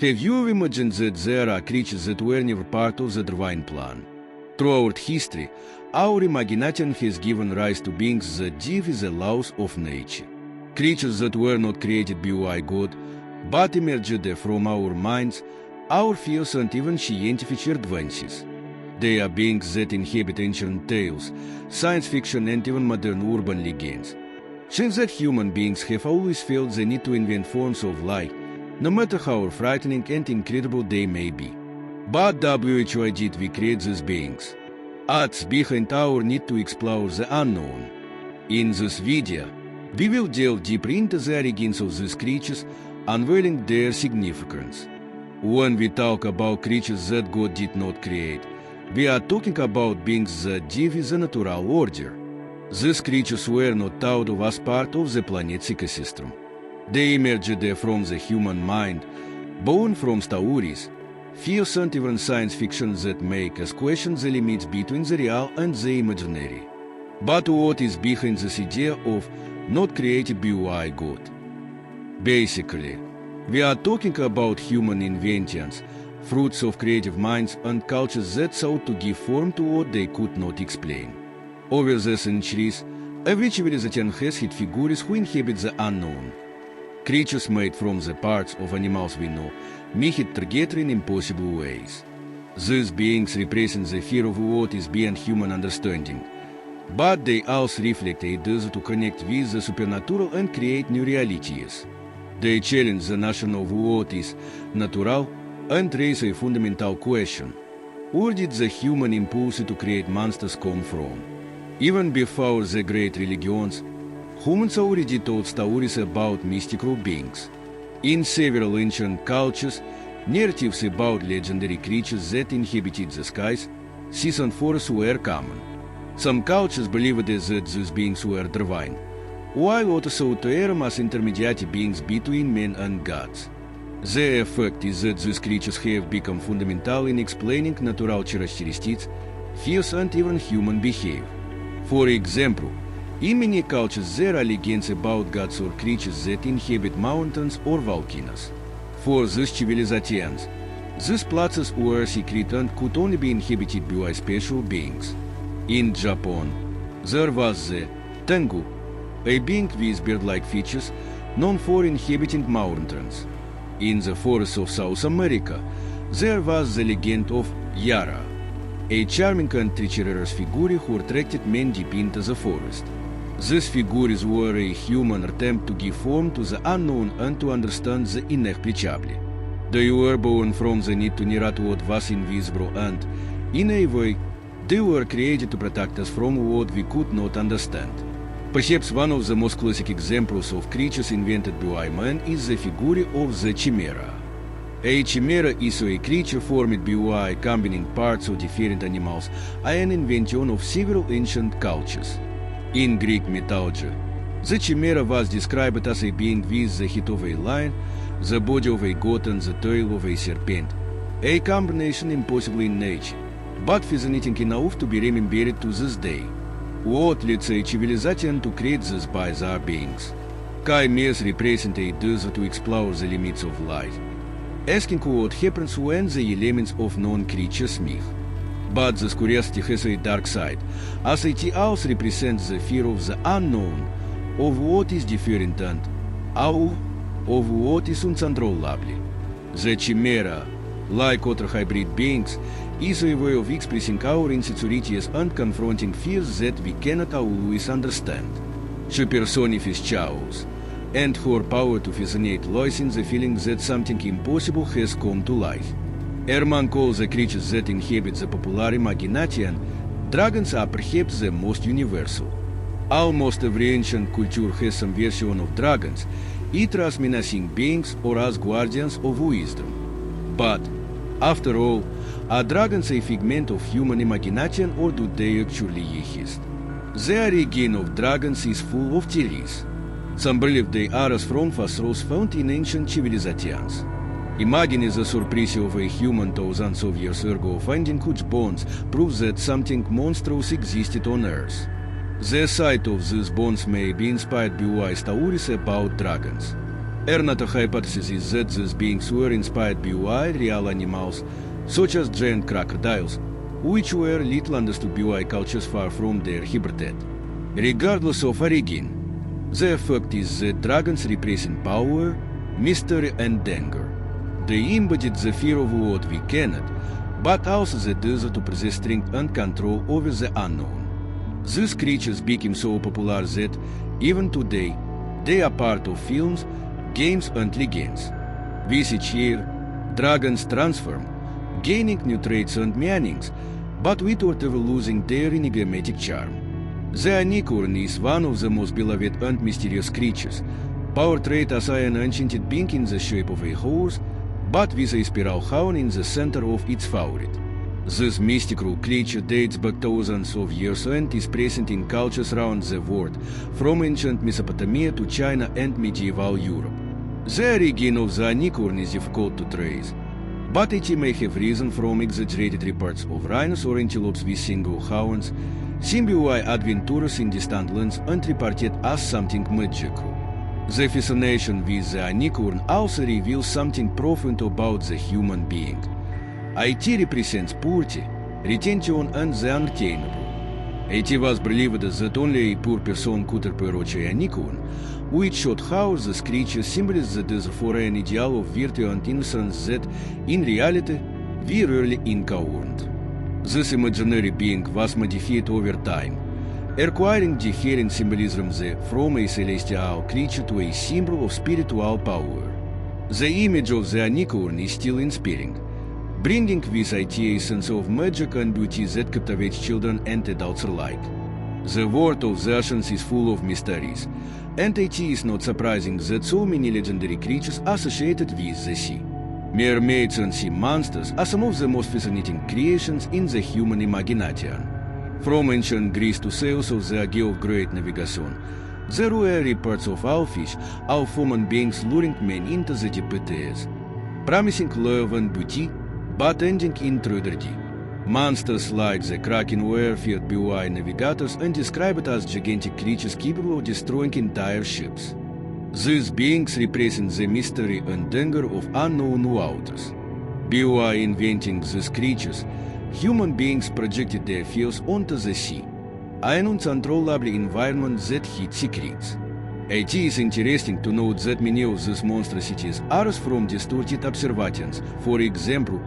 Have you imagined that there are creatures that were never part of the divine plan? Throughout history, our imagination has given rise to beings that defy the laws of nature. Creatures that were not created by God, but emerged from our minds, our fears and even scientific advances. They are beings that inhabit ancient tales, science fiction and even modern urban legends. Since that human beings have always felt the need to invent forms of life, no matter how frightening and incredible they may be. But why did we create these beings? What's behind our need to explore the unknown? In this video, we will delve deeper into the origins of these creatures, unveiling their significance. When we talk about creatures that God did not create, we are talking about beings that defy the natural order. These creatures were not thought of as part of the planet's ecosystem. They emerged from the human mind, born from stories, fears and even science fiction that make us question the limits between the real and the imaginary. But what is behind this idea of not created by God? Basically, we are talking about human inventions, fruits of creative minds and cultures that sought to give form to what they could not explain. Over the centuries, every civilization has hid figures who inhabit the unknown. Creatures made from the parts of animals we know may hit together in impossible ways. These beings represent the fear of what is beyond human understanding, but they also reflect a desire to connect with the supernatural and create new realities. They challenge the notion of what is natural and raise a fundamental question: where did the human impulse to create monsters come from? Even before the great religions, humans already told stories about mystical beings. In several ancient cultures, narratives about legendary creatures that inhabited the skies, seas and forests were common. Some cultures believed that these beings were divine, while others sought to err as intermediate beings between men and gods. The effect is that these creatures have become fundamental in explaining natural characteristics, fears and even human behavior. For example, in many cultures there are legends about gods or creatures that inhabit mountains or volcanoes. For these civilizations, these places were secret and could only be inhabited by special beings. In Japan, there was the Tengu, a being with bird-like features known for inhabiting mountains. In the forests of South America, there was the legend of Yara, a charming and treacherous figure who attracted men deep into the forest. These figures were a human attempt to give form to the unknown and to understand the inexplicable. They were born from the need to narrate what was invisible and, in a way, they were created to protect us from what we could not understand. Perhaps one of the most classic examples of creatures invented by man is the figure of the chimera. A chimera is a creature formed by combining parts of different animals, an invention of several ancient cultures. In Greek mythology, the chimera was described as a being with the head of a lion, the body of a goat and the tail of a serpent, a combination impossible in nature, but fascinating enough to be remembered to this day. What leads a civilization to create these bizarre beings? Chimeras represent a desire to explore the limits of life, asking what happens when the elements of known creatures meet. But this curiosity has a dark side, as it also represents the fear of the unknown, of what is different and of what is uncontrollable. The chimera, like other hybrid beings, is a way of expressing our insecurities and confronting fears that we cannot always understand. She personifies chaos, and her power to fascinate lies in the feeling that something impossible has come to life. Herman calls the creatures that inhabit the popular imagination, dragons are perhaps the most universal. Almost every ancient culture has some version of dragons, either as menacing beings or as guardians of wisdom. But, after all, are dragons a figment of human imagination or do they actually exist? The origin of dragons is full of theories. Some believe they are as from fossils found in ancient civilizations. Imagine the surprise of a human thousands of years ago finding huge bones proves that something monstrous existed on Earth. The sight of these bones may be inspired by stories about dragons. Another hypothesis is that these beings were inspired by real animals, such as giant crocodiles, which were little understood by cultures far from their habitat. Regardless of origin, the fact is that dragons represent power, mystery, and danger. They embodied the fear of what we cannot, but also the desire to possess strength and control over the unknown. These creatures became so popular that, even today, they are part of films, games, and legends. With each year, dragons transform, gaining new traits and meanings, but without ever losing their enigmatic charm. The unicorn is one of the most beloved and mysterious creatures, portrayed as an enchanted being in the shape of a horse, but with a spiral horn in the center of its forehead. This mystical creature dates back thousands of years and is present in cultures around the world, from ancient Mesopotamia to China and medieval Europe. The origin of the unicorn is difficult to trace, but it may have risen from exaggerated reports of rhinos or antelopes with single horns, seen by adventurers in distant lands and reported as something magical. The fascination with the unicorn also reveals something profound about the human being. IT represents purity, retention, and the unattainable. It was believed that only a poor person could approach a unicorn, which showed how this creature symbolizes the desire for an ideal of virtue and innocence that, in reality, we rarely encountered. This imaginary being was modified over time, acquiring different symbolism from a celestial creature to a symbol of spiritual power. The image of the unicorn is still inspiring, bringing with it a sense of magic and beauty that captivates children and adults alike. The world of the oceans is full of mysteries, and it is not surprising that so many legendary creatures associated with the sea. Mermaids and sea monsters are some of the most fascinating creations in the human imagination. From ancient Greece to sails of the Age of Great Navigation, there were reports of owlfish, human beings luring men into the deep waters, promising love and beauty, but ending in tragedy. Monsters like the Kraken were feared by navigators and described as gigantic creatures capable of destroying entire ships. These beings represent the mystery and danger of unknown waters. By inventing these creatures, human beings projected their fears onto the sea, an uncontrollable environment that hid secrets. It is interesting to note that many of these monstrosities are from distorted observations. For example,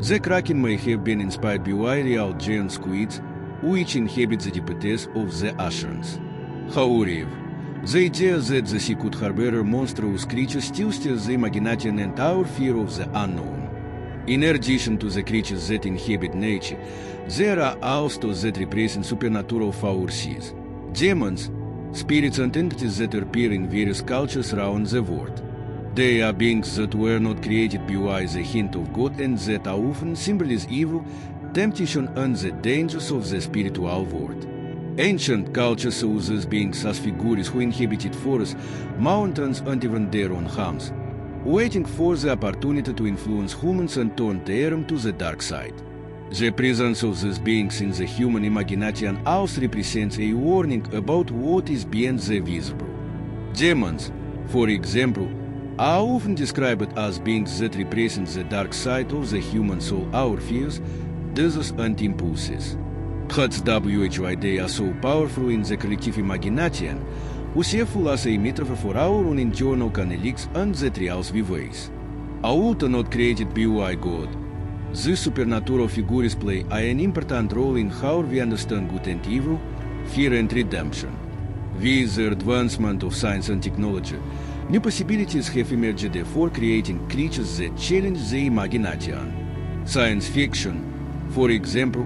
the Kraken may have been inspired by real giant squids, which inhabit the deep waters of the oceans. However, the idea that the sea could harbor monstrous creatures still stirs the imagination and our fear of the unknown. In addition to the creatures that inhabit nature, there are also that represent supernatural forces, demons, spirits and entities that appear in various cultures around the world. They are beings that were not created by the hand of God and that often symbolize evil, temptation and the dangers of the spiritual world. Ancient cultures saw these beings as figures who inhabited forests, mountains and even their own homes, waiting for the opportunity to influence humans and turn them to the dark side. The presence of these beings in the human imagination also represents a warning about what is beyond the visible. Demons, for example, are often described as beings that represent the dark side of the human soul, our fears, desires and impulses. Perhaps why they are so powerful in the collective imagination, useful as a metaphor for our own internal conflicts and the trials we face. Although not created by God, these supernatural figures play an important role in how we understand good and evil, fear and redemption. With the advancement of science and technology, new possibilities have emerged for creating creatures that challenge the imagination. Science fiction, for example,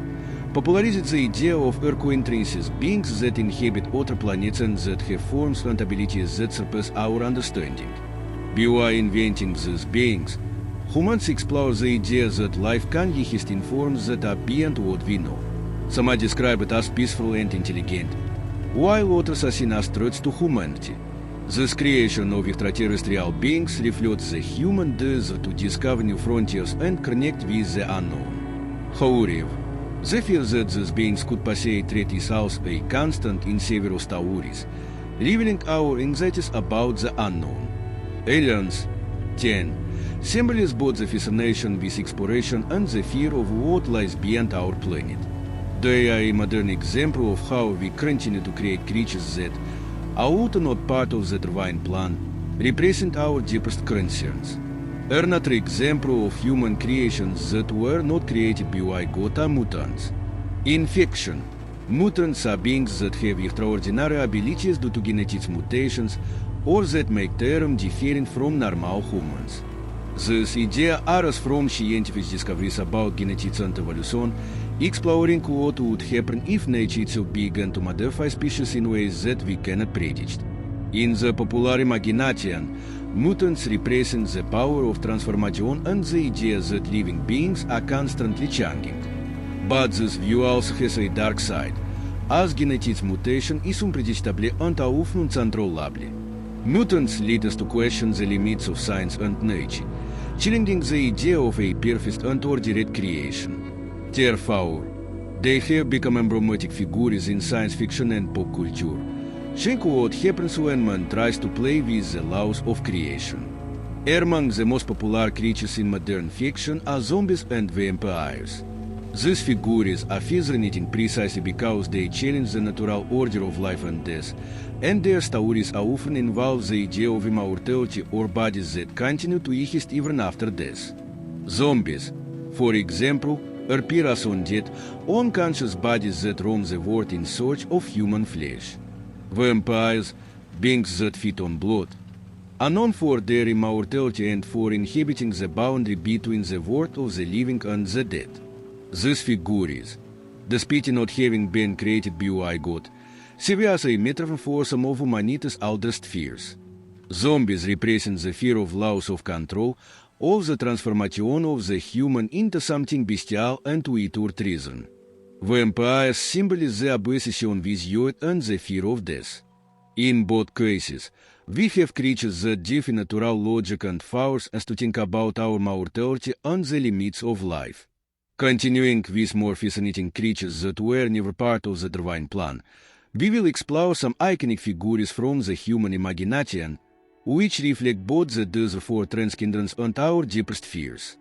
popularized the idea of earth-entrances, beings that inhabit other planets and that have forms and abilities that surpass our understanding. By inventing these beings, humans explore the idea that life can exist in forms that are beyond what we know. Some are described as peaceful and intelligent, while others are seen as threats to humanity. This creation of extraterrestrial beings reflects the human desire to discover new frontiers and connect with the unknown. However, the fear that these beings could pose a threat is also a constant in several stories, revealing our anxieties about the unknown. Aliens. 10. Symbols both the fascination with exploration and the fear of what lies beyond our planet. They are a modern example of how we continue to create creatures that, although not part of the divine plan, represent our deepest concerns. Another example of human creations that were not created by God are mutants. In fiction, mutants are beings that have extraordinary abilities due to genetic mutations or that make them different from normal humans. This idea arose from scientific discoveries about genetics and evolution, exploring what would happen if nature itself began to modify species in ways that we cannot predict. In the popular imagination, mutants represent the power of transformation and the idea that living beings are constantly changing. But this view also has a dark side, as genetic mutation is unpredictable and often uncontrollable. Mutants lead us to question the limits of science and nature, challenging the idea of a perfect and ordered creation. Therefore, they have become emblematic figures in science fiction and pop culture, showing what happens when man tries to play with the laws of creation. Among the most popular creatures in modern fiction are zombies and vampires. These figures are fascinating precisely because they challenge the natural order of life and death, and their stories often involve the idea of immortality or bodies that continue to exist even after death. Zombies, for example, appear as undead, unconscious bodies that roam the world in search of human flesh. Vampires, beings that feed on blood, are known for their immortality and for inhabiting the boundary between the world of the living and the dead. These figures, despite not having been created by God, serve as a metaphor for some of humanity's oldest fears. Zombies represent the fear of loss of control, of the transformation of the human into something bestial and without reason. Vampires symbolize the obsession with youth and the fear of death. In both cases, we have creatures that defy natural logic and force us to think about our mortality and the limits of life. Continuing with more fascinating creatures that were never part of the divine plan, we will explore some iconic figures from the human imagination, which reflect both the desire for transcendence and our deepest fears.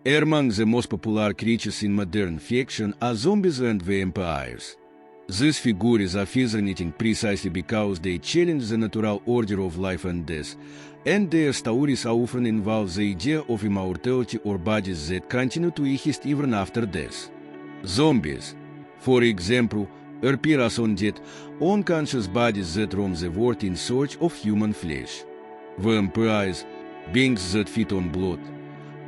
Among the most popular creatures in modern fiction are zombies and vampires. These figures are fascinating precisely because they challenge the natural order of life and death, and their stories often involve the idea of immortality or bodies that continue to exist even after death. Zombies, for example, appear as undead, unconscious bodies that roam the world in search of human flesh. Vampires, beings that feed on blood,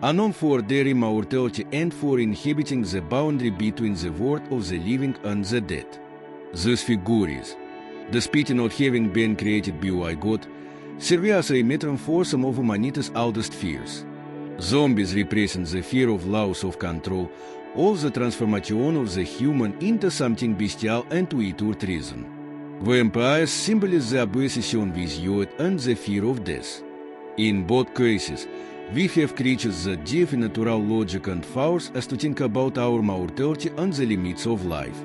are known for their immortality and for inhabiting the boundary between the world of the living and the dead. These figures, despite not having been created by God, serve as a metaphor for some of humanity's oldest fears. Zombies represent the fear of loss of control, of the transformation of the human into something bestial and without reason. Vampires symbolize the obsession with youth and the fear of death. In both cases, we have creatures that defy natural logic and force us to think about our mortality and the limits of life.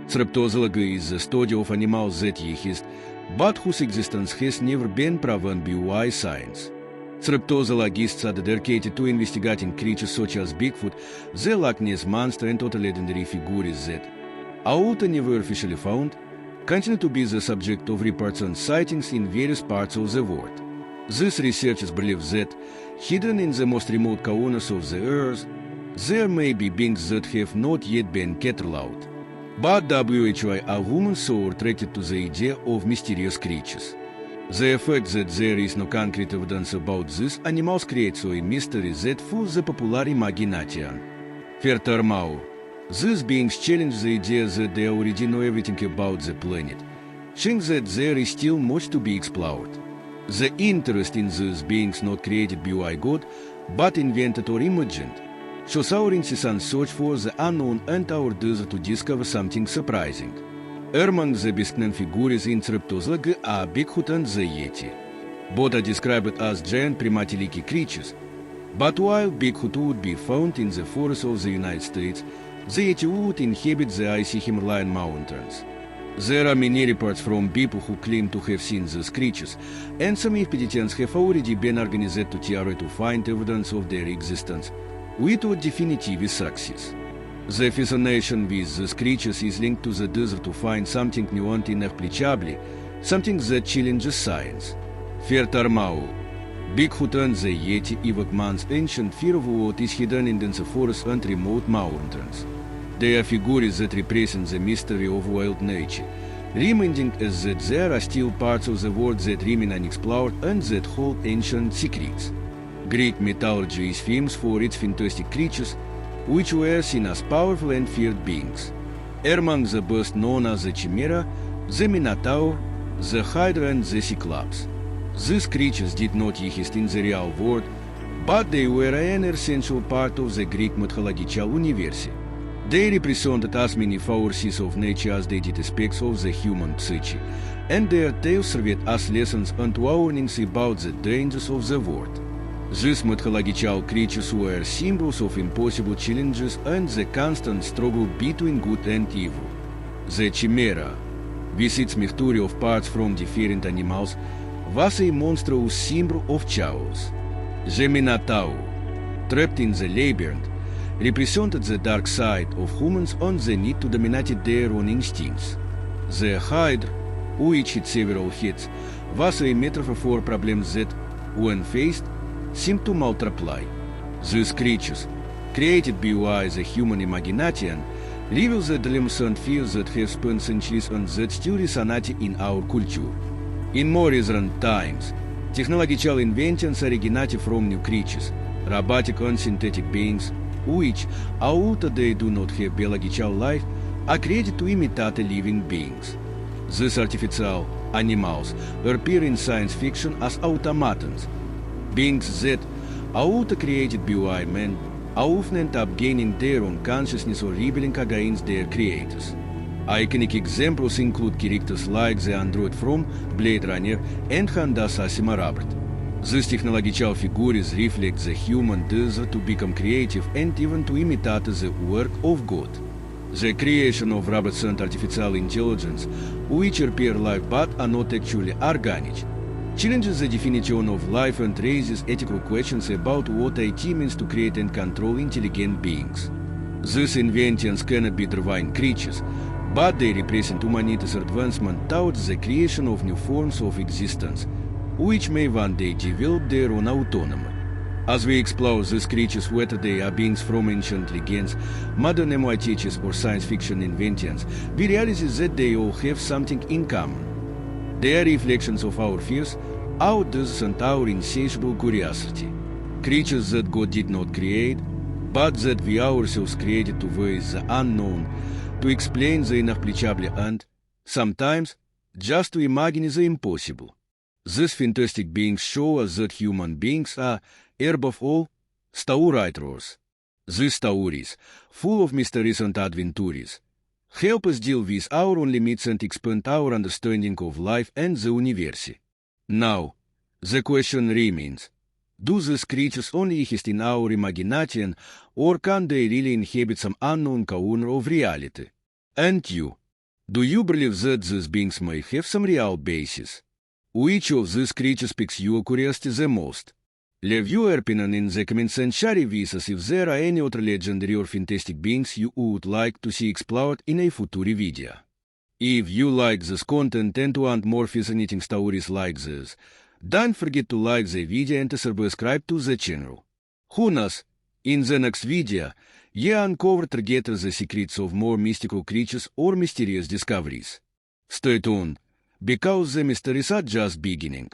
Cryptozoology is the study of animals that exist, but whose existence has never been proven by science. Cryptozoologists are dedicated to investigating creatures such as Bigfoot, the Loch Ness Monster, and other legendary figures that, although never officially found, continue to be the subject of reports and sightings in various parts of the world. These researchers believe that, hidden in the most remote corners of the earth, there may be beings that have not yet been cataloged. But WHO are women so attracted to the idea of mysterious creatures. The fact that there is no concrete evidence about these animals creates a mystery that fools the popular imagination. Furthermore, these beings challenge the idea that they already know everything about the planet, showing that there is still much to be explored. The interest in these beings not created by God, but invented or imagined, shows our incessant search for the unknown and our desire to discover something surprising. Among the best-known figures in cryptozoology are Bigfoot and the Yeti. Both are described as giant primate-like creatures, but while Bigfoot would be found in the forests of the United States, the Yeti would inhabit the icy Himalayan mountains. There are many reports from people who claim to have seen these creatures, and some expeditions have already been organized to try to find evidence of their existence, without definitive success. The fascination with these creatures is linked to the desire to find something new and inexplicable, something that challenges science. Furthermore, Bigfoot and the Yeti evoke man's ancient fear of what is hidden in dense forests and remote mountains. They are figures that represent the mystery of wild nature, reminding us that there are still parts of the world that remain unexplored and that hold ancient secrets. Greek mythology is famous for its fantastic creatures, which were seen as powerful and feared beings. Among the best known are the Chimera, the Minotaur, the Hydra and the Cyclops. These creatures did not exist in the real world, but they were an essential part of the Greek mythological universe. They represented as many forces of nature as they did aspects of the human psyche, and their tales served as lessons and warnings about the dangers of the world. These mythological creatures were symbols of impossible challenges and the constant struggle between good and evil. The Chimera, with its mixture of parts from different animals, was a monstrous symbol of chaos. The Minotaur, trapped in the labyrinth, represented the dark side of humans and the need to dominate their own instincts. The Hydra, which had several heads, was a metaphor for problems that, when faced, seemed to multiply. These creatures, created by the human imagination, reveal the dilemmas and fears that have spent centuries and that still resonate in our culture. In more recent times, technological inventions originated from new creatures, robotic and synthetic beings, which, although they do not have biological life, are created to imitate living beings. These artificial animals appear in science fiction as automatons, beings that, although created by men, often end up gaining their own consciousness or rebelling against their creators. Iconic examples include characters like the android from Blade Runner and Honda Sassima Robert. These technological figures reflect the human desire to become creative and even to imitate the work of God. The creation of robots and artificial intelligence, which appear live but are not actually organic, challenges the definition of life and raises ethical questions about what IT means to create and control intelligent beings. These inventions cannot be divine creatures, but they represent humanity's advancement towards the creation of new forms of existence, which may one day develop their own autonomy. As we explore these creatures, whether they are beings from ancient legends, modern MITs or science fiction inventions, we realize that they all have something in common. They are reflections of our fears, our desires and our insatiable curiosity. Creatures that God did not create, but that we ourselves created to face the unknown, to explain the inexplicable and, sometimes, just to imagine the impossible. These fantastic beings show us that human beings are, above all, storytellers. These stories, full of mysteries and adventures, help us deal with our own limits and expand our understanding of life and the universe. Now, the question remains, do these creatures only exist in our imagination, or can they really inhabit some unknown corner of reality? And you, do you believe that these beings may have some real basis? Which of these creatures piques your curiosity the most? Leave your opinion in the comments and share with us if there are any other legendary or fantastic beings you would like to see explored in a future video. If you like this content and want more fascinating stories like this, don't forget to like the video and to subscribe to the channel. Who knows, in the next video, you uncover together the secrets of more mystical creatures or mysterious discoveries. Stay tuned, because the mysteries are just beginning.